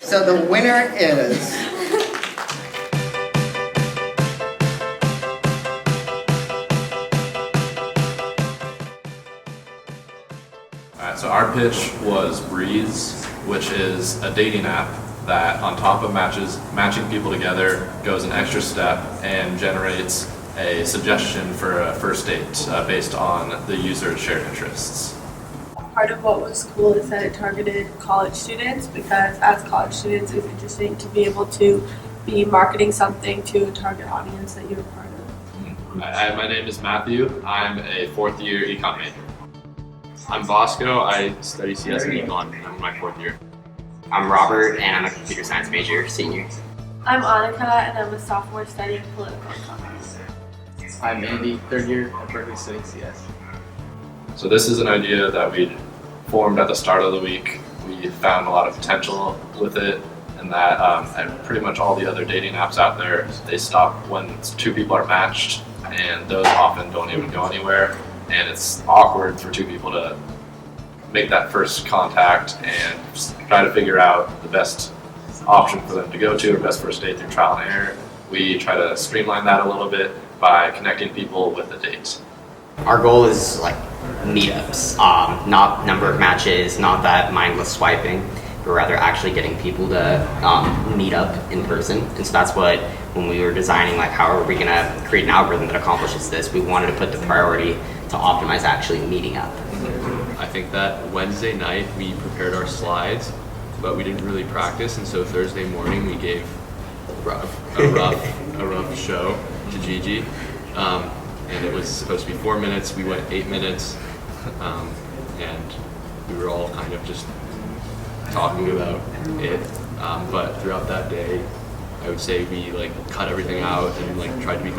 So the winner is... Alright, so our pitch was Breez, which is a dating app that on top of matching people together goes an extra step and generates a suggestion for a first date based on the user's shared interests. Part of what was cool is that it targeted college students, because as college students it's interesting to be able to be marketing something to a target audience that you're a part of. Hi, my name is Matthew. I'm a fourth year econ major. I'm Bosco. I study CS and econ. I'm in my fourth year. I'm Robert, and I'm a computer science major, senior. I'm Annika, and I'm a sophomore studying political economics. I'm Andy, third year at Berkeley studying CS. So this is an idea that we formed at the start of the week. We found a lot of potential with it, and that and pretty much all the other dating apps out there, they stop when two people are matched, and those often don't even go anywhere, and it's awkward for two people to make that first contact and try to figure out the best option for them to go to, or best first date through trial and error. We try to streamline that a little bit by connecting people with a date. Our goal is like meetups, not number of matches, not that mindless swiping, but rather actually getting people to meet up in person. And so that's what, when we were designing like how are we gonna create an algorithm that accomplishes this, we wanted to put the priority to optimize actually meeting up. I think that Wednesday night we prepared our slides, but we didn't really practice, and so Thursday morning we gave a rough show to Gigi, and it was supposed to be 4 minutes. We went 8 minutes, and we were all kind of just talking about it. But throughout that day, I would say we like cut everything out and like tried to be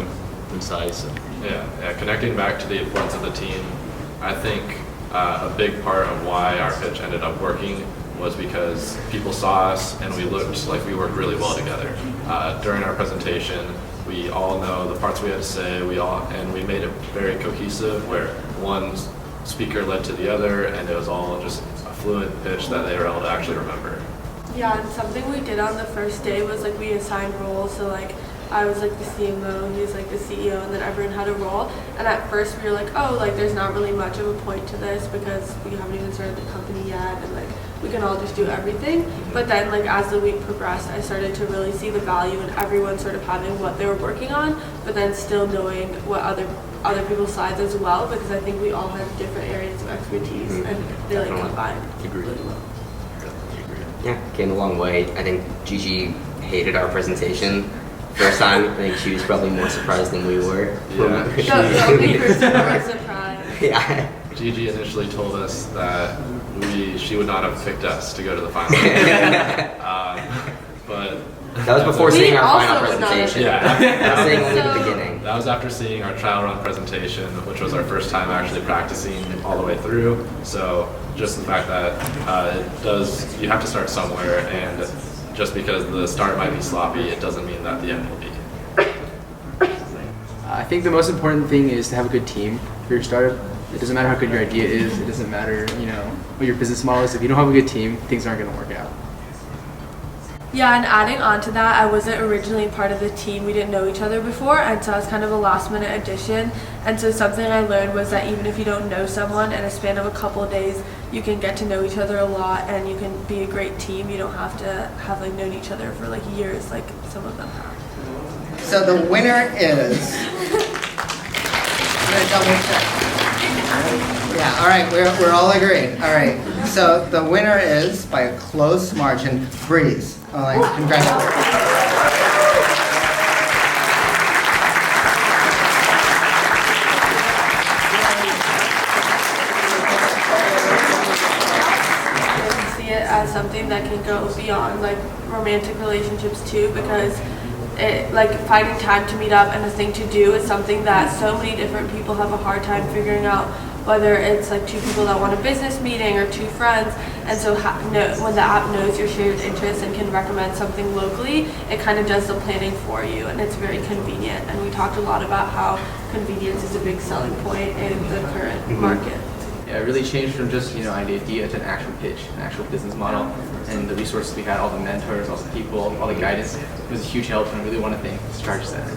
concise. Yeah, connecting back to the importance of the team, I think a big part of why our pitch ended up working was because people saw us and we looked like we worked really well together. During our presentation, we all know the parts we had to say, and we made it very cohesive, where one speaker led to the other, and it was all just a fluent pitch that they were able to actually remember. Yeah, and something we did on the first day was like we assigned roles, so like I was like the CMO, he was like the CEO, and then everyone had a role. And at first we were like, oh, like there's not really much of a point to this because we haven't even started the company yet, and like we can all just do everything. But then like as the week progressed, I started to really see the value in everyone sort of having what they were working on, but then still knowing what other people's sides as well, because I think we all have different areas of expertise and they like combined really well. Yeah, came a long way. I think Gigi hated our presentation. First time, I think she was probably more surprised than we were. Yeah. The only person who was surprised. Yeah. Gigi initially told us that she would not have picked us to go to the final. But that was before seeing our also final would not have presentation. yeah, I was saying only the beginning. that was after seeing our trial run presentation, which was our first time actually practicing all the way through. So just the fact that you have to start somewhere, and just because the start might be sloppy, it doesn't mean that the end will be. I think the most important thing is to have a good team for your startup. It doesn't matter how good your idea is. It doesn't matter, what your business model is. If you don't have a good team, things aren't going to work out. Yeah, and adding on to that, I wasn't originally part of the team. We didn't know each other before, and so I was kind of a last minute addition. And so something I learned was that even if you don't know someone, in a span of a couple of days, you can get to know each other a lot, and you can be a great team. You don't have to have like known each other for like years, like some of them have. So the winner is... I'm gonna double check. Yeah, all right, we're all agreed. All right, so the winner is, by a close margin, Breez. Congratulations. As something that can go beyond like romantic relationships too, because it like finding time to meet up and a thing to do is something that so many different people have a hard time figuring out, whether it's like two people that want a business meeting or two friends. And so when the app knows your shared interests and can recommend something locally, it kind of does the planning for you, and it's very convenient. And we talked a lot about how convenience is a big selling point in the current market. Yeah, it really changed from just, an idea to an actual pitch, an actual business model. and the resources we had, all the mentors, all the people, all the guidance. It was a huge help, and I really want to thank the Charge Center.